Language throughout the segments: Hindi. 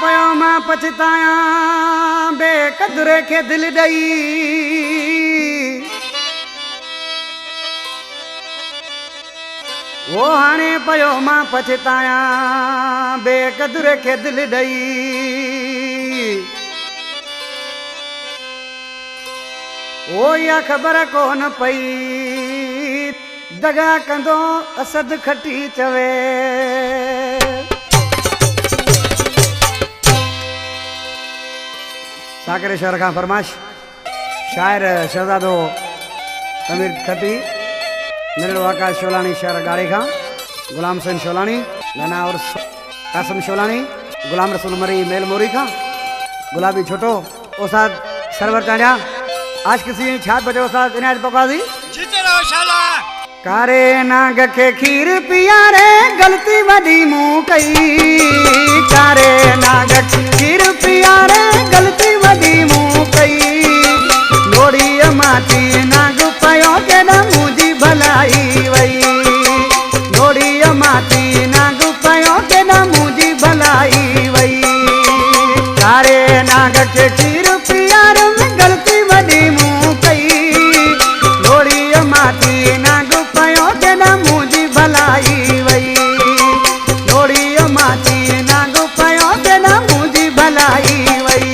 पयो मां पछताया बेकदुरे के दिल दई वो हाणे पयो मां पछताया बेकदुरे के दिल दई वो या खबर कोन पई दगा कंदो असद खटी चवे साकरे शहर का फरमाश शायर शहजादो तमीर खटी निरलो आकाश शोलानी शहर गाड़ी का गुलाम हुसैन शोलानी नाना और कासम शोलानी गुलाम रसूल मरी मेल मोरी का गुलाबी छोटो उस्ताद सरवर चांडिया आज किसी छात बचे उस्ताद इनायत बकाजी जीते रहो शाला कारे नाग के खीर पिया रे गलती वडी मुंह कई कारे नाग के खीर पिया रे गलती वडी मुंह कई लोड़ी माटी नाग पयो के न मुझी भलाई वई लोड़ी माटी नाग पयो के न मुझी भलाई वई कारे नाग के खीर पिया रे गलती वडी मुंह कई लोड़ी माटी नाग पयो के न मुझी भलाई वई लोड़ी माटी नाग पयो के न मुझी भलाई वई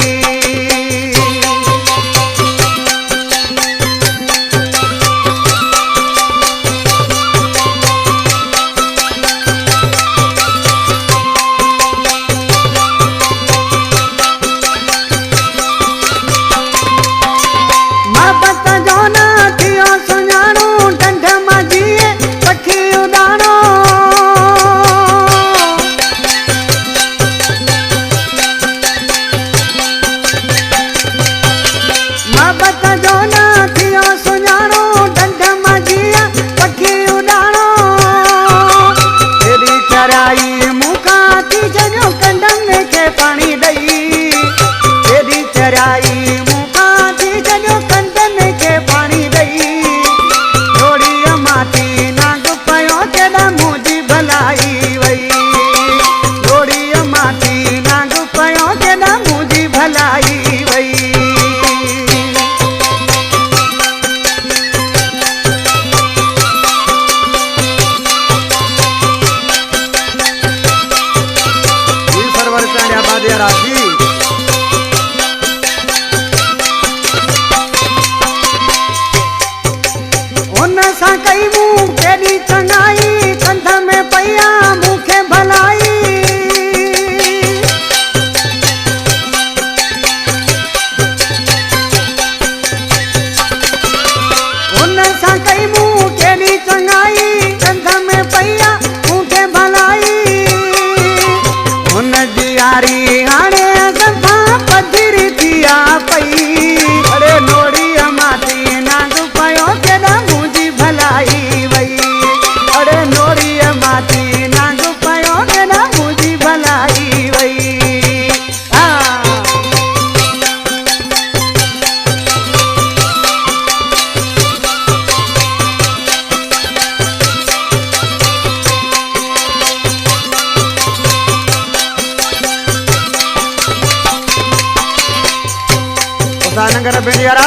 नगर बेंडियारा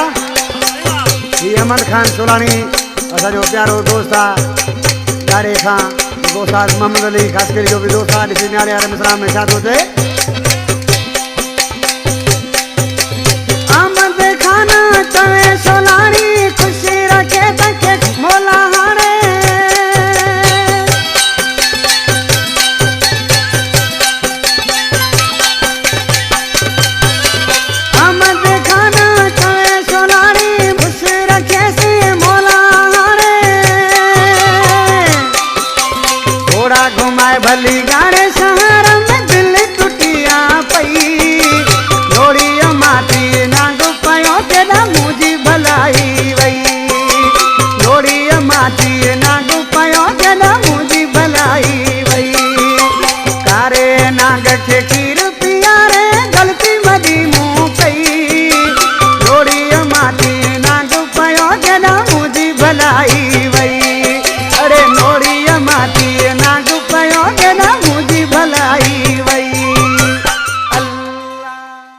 ये अहमद खान सोलानी असांजो प्यारो दोस्त आहे ॾाढे खां दोस्त मोहम्मद अली ख़ासि करे जो बि दोस्त आहे ॾिसी न्यारे वारे मिसरा में छा थो चए